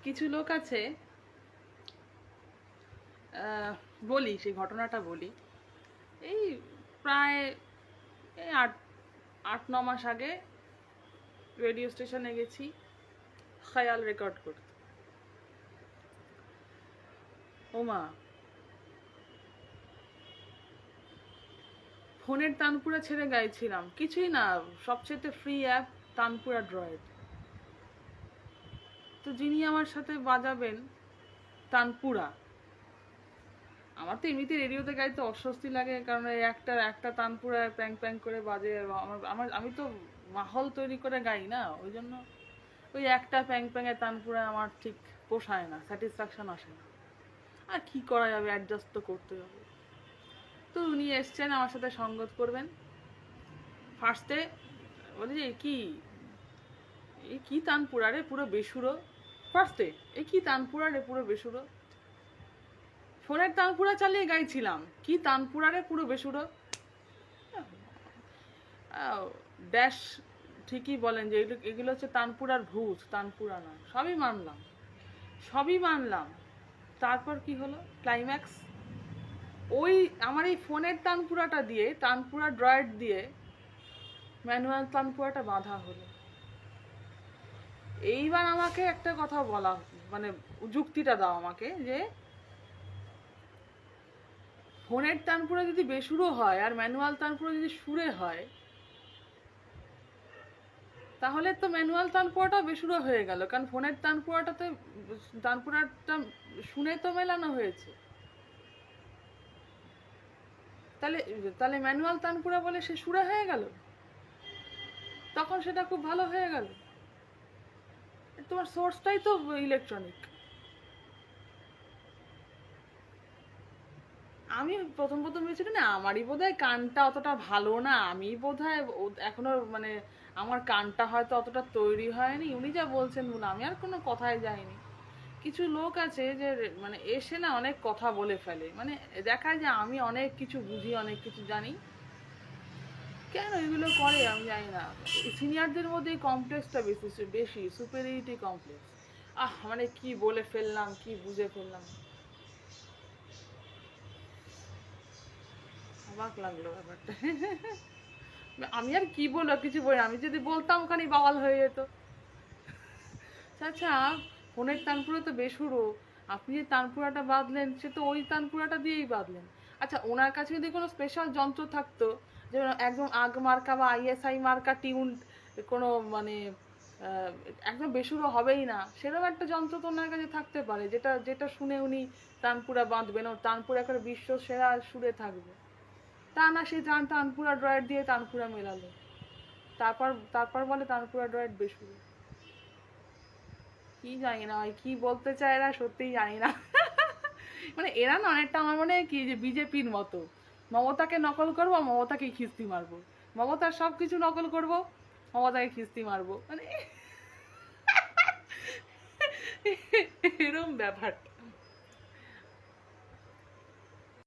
কিছু লোক আছে, বলি সেই ঘটনাটা বলি। এই প্রায় এই 8-9 মাস আগে রেডিও স্টেশনে গেছি খেয়াল রেকর্ড করতে। ওমা, ফোনের তানপুরা ছেড়ে গাইছিলাম, কিছুই না, সবচেয়ে ফ্রি অ্যাপ তানপুরা ড্রয়েড। তো যিনি আমার সাথে বাজাবেন তানপুরা, আমার তো এমনিতে রেডিওতে গাইতে অস্বস্তি লাগে, কারণ এই একটা তানপুরা প্যাং প্যাং করে বাজে। আমি তো মাহল তৈরি করে গাই না, ওই জন্য ওই একটা প্যাং প্যাঙে তানপুরা আমার ঠিক পোষায় না, স্যাটিসফ্যাকশন আসে না। আর কি করা যাবে, অ্যাডজাস্ট তো করতে হবে। তো উনি এসছেন আমার সাথে সঙ্গত করবেন। ফার্স্টে বলি যে কি তানপুরা রে, পুরো বেসুরো। ফার্স্টে কি তানপুরা রে, পুরো বেসুরো। ফোনের তানপুরা চালিয়ে গাইছিলাম, কি তানপুরা রে, পুরো বেসুরো। ড্যাশ ঠিকই বলেন যে এগুলো হচ্ছে তানপুরার ভূত, তানপুরা না। সবই মানলাম। তারপর কি হলো ক্লাইম্যাক্স? ওই আমার এই ফোনের তানপুরাটা দিয়ে, তানপুরা ড্রয়েড দিয়ে ম্যানুয়াল তানপুরাটা বাঁধা হলো। এইবার আমাকে একটা কথা বলা, মানে যুক্তিটা দাও আমাকে, যে ফোনের তানপুরা যদি বেসুরো হয় আর ম্যানুয়াল তানপুরা যদি সুরে হয়, তাহলে তো ম্যানুয়াল তানপুরাটা বেসুরো হয়ে গেল, কারণ ফোনের তানপুরাটাতে তানপুরাটা শুনে তো মেলানো হয়েছে। তাহলে ম্যানুয়াল তানপুরা বলে সে সুরে হয়ে গেল, তখন সেটা খুব ভালো হয়ে গেল। তোমার সোর্সটাই তো ইলেকট্রনিক। আমি প্রথম ভেবেছিলাম না আমারই বোধহয় কানটা অতটা ভালো না, আমি বোধহয় এখনো মানে আমার কানটা হয়তো অতটা তৈরি হয়নি। উনি যা বলছেন বলে আমি আর কোনো কথায় যাইনি। কিছু লোক আছে যে মানে এসে না অনেক কথা বলে ফেলে, মানে দেখায় যে আমি অনেক কিছু বুঝি, অনেক কিছু জানি। কেন এগুলো করে আমি জানি না। সিনিয়রদের মধ্যে এই কমপ্লেক্সটা বেশি সুপেরিয়রিটি কমপ্লেক্স। মানে কি বলে ফেললাম, কি বুঝে ফেললাম, অবাক লাগলো ব্যাপারটা। আমি আর কি বলবো, কিছু বলি, আমি যদি বলতাম ওখানে বাওয়াল হয়ে যেত। আচ্ছা, ফোনের তানপুরা তো বেসুরো, আপনি যে তানপুরাটা বাঁধলেন সে তো ওই তানপুরাটা দিয়েই বাঁধলেন। আচ্ছা, ওনার কাছে যদি কোনো স্পেশাল যন্ত্র থাকতো, যেমন একদম আগ মার্কা বা আইএসআই মার্কা টিউন, কোনো মানে একদম বেসুরো হবেই না, সেরকম একটা যন্ত্র তো ওনার কাছে থাকতে পারে, যেটা শুনে উনি তানপুরা বাঁধবেন, ও তানপুরা করে বিশ্ব সেরা সুরে থাকবে। তা না, সেই তানপুরা ড্রয়েড দিয়ে তানপুরা মেলালো, তারপর বলে তানপুরা ড্রয়েড বেসুরো। কি জানি না ভাই, কি বলতে চায় এরা, সত্যিই জানি না। মানে এরা না অনেকটা আমার মনে হয় কি, যে বিজেপির মতো, মমতাকে নকল করবো, মমতাকে খিস্তি মারবো, মমতার সব কিছু নকল করবো, মমতাকে খিস্তি মারবো, মানে এরম ব্যাপারটা।